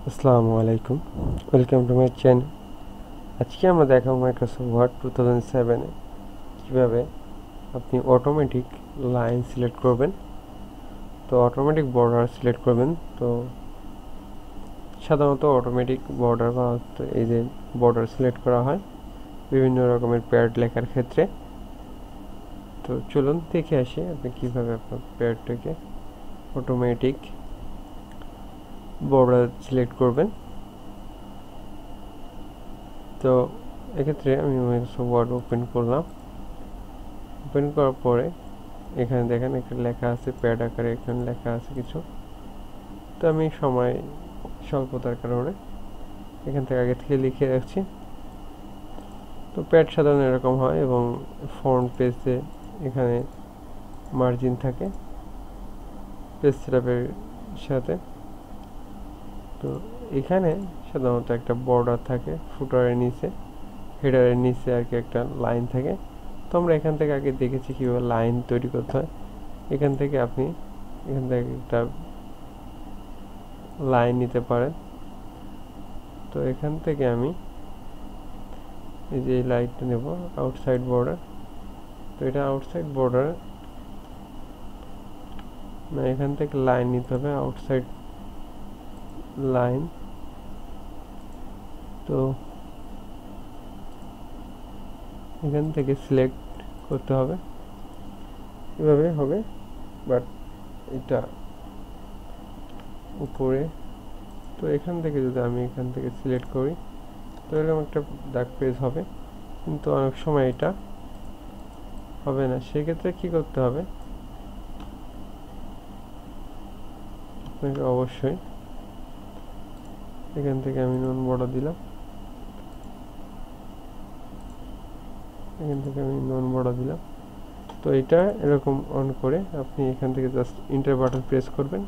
আসসালামু আলাইকুম, welcome to my channel. আজকে আমরা দেখাবো মাইক্রোসফট ওয়ার্ড 2007-এ কীভাবে আপনি অটোমেটিক লাইন সিলেক্ট করবেন। তো অটোমেটিক বর্ডার সিলেক্ট করবেন। তো সাধারণত অটোমেটিক বর্ডার বা এই যে বর্ডার সিলেক্ট করা হয় বিভিন্ন রকমের প্যাড লেখার ক্ষেত্রে। তো চলুন দেখে আসি আপনি কীভাবে আপনার প্যাডটাকে অটোমেটিক বর্ডার সিলেক্ট করবেন। তো এক্ষেত্রে আমি মাইক্রোসফট ওয়ার্ড ওপেন করলাম। ওপেন করার পরে এখানে দেখেন একটা লেখা আছে প্যাড আকারে, এখানে লেখা আছে কিছু। তো আমি সময় স্বল্পতার কারণে এখান থেকে আগে থেকে লিখে রাখছি। তো প্যাড সাধারণত এরকম হয় এবং ফ্রন্ট পেজে এখানে মার্জিন থাকে পেজ সেটআপের সাথে। তো এখানে সাধারণত একটা বর্ডার থাকে ফুটারের নিচে, হেডারের নিচে আর কি একটা লাইন থাকে। তো আমরা এখান থেকে আগে দেখেছি কীভাবে লাইন তৈরি করতে হয়। এখান থেকে আপনি এখান থেকে একটা লাইন নিতে পারেন। তো এখান থেকে আমি এই যে এই লাইনটা নেব আউটসাইড বর্ডার। তো এটা আউটসাইড বর্ডার না, এখান থেকে লাইন নিতে হবে আউটসাইড লাইন। তো এখান থেকে সিলেক্ট করতে হবে, এভাবে হবে। বাট এটা উপরে, তো এখান থেকে যদি আমি এখান থেকে সিলেক্ট করি তো এরকম একটা দাগ পেজ হবে, কিন্তু অনেক সময় এটা হবে না। সেক্ষেত্রে কি করতে হবে, আপনাকে অবশ্যই এখান থেকে আমি নন বর্ডার দিলাম, এখান থেকে আমি নন বর্ডার দিলাম। তো এটা এরকম অন করে আপনি এখান থেকে জাস্ট ইন্টার বাটন প্রেস করবেন।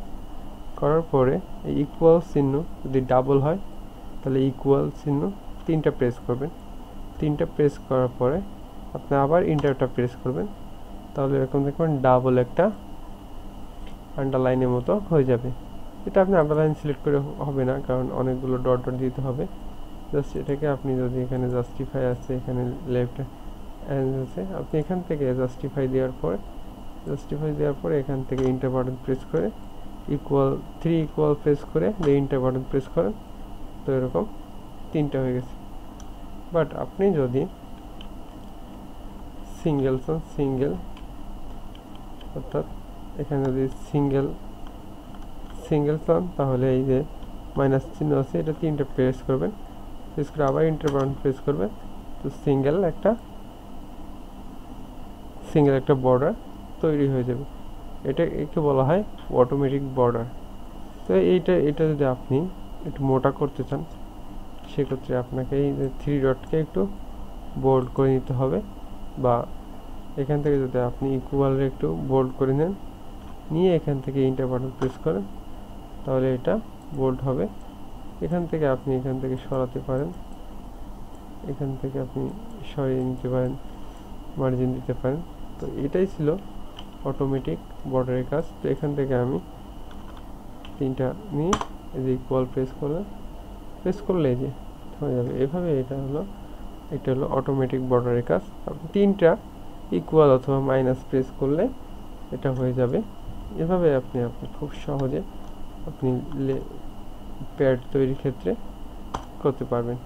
করার পরে এই ইকুয়াল চিহ্ন যদি ডাবল হয় তাহলে ইকুয়াল চিহ্ন 3টা প্রেস করবেন। 3টা প্রেস করার পরে আপনি আবার ইন্টারটা প্রেস করবেন, তাহলে এরকম দেখবেন ডাবল একটা আন্ডারলাইনের মতো হয়ে যাবে। এটা আপনি আন্ডারলাইন সিলেক্ট করে হবে না, কারণ অনেকগুলো ডট ডট দিতে হবে। জাস্ট এটাকে আপনি যদি এখানে জাস্টিফাই আছে, এখানে লেফট আছে, আপনি এখান থেকে জাস্টিফাই দেওয়ার পরে এখান থেকে ইন্টার বাটন প্রেস করে ইকুয়াল 3 ইকুয়াল প্রেস করে ইন্টার বাটন প্রেস করেন। তো এরকম 3টা হয়ে গেছে। বাট আপনি যদি সিঙ্গেল অর্থাৎ এখানে যদি সিঙ্গেল চান তাহলে এই যে মাইনাস চিহ্ন আছে এটা 3টা প্রেস করবেন, প্রেস করে আবার ইন্টার বাটন প্রেস করবেন। তো সিঙ্গেল একটা বর্ডার তৈরি হয়ে যাবে। একে বলা হয় অটোমেটিক বর্ডার। তো এটা যদি আপনি একটু মোটা করতে চান সেক্ষেত্রে আপনাকে এই যে 3 ডটকে একটু বোল্ড করে নিতে হবে, বা এখান থেকে যদি আপনি ইকুয়ালের একটু বোল্ড করে নেন, নিয়ে এখান থেকে ইন্টার বাটন প্রেস করেন তাহলে এটা বোল্ড হবে। এখান থেকে আপনি এখান থেকে সরাতে পারেন, এখান থেকে আপনি সরিয়ে নিতে পারেন, মার্জিন দিতে পারেন। তো এটাই ছিল অটোমেটিক বর্ডারের কাজ। তো এখান থেকে আমি 3টা নিয়ে এই যে ইকুয়াল প্রেস করলে এই যে হয়ে যাবে। এভাবে এটা হলো অটোমেটিক বর্ডারের কাজ। আপনি 3টা ইকুয়াল অথবা মাইনাস প্রেস করলে এটা হয়ে যাবে। এভাবে আপনি খুব সহজে আপনি প্যাড তৈরির ক্ষেত্রে করতে পারবেন।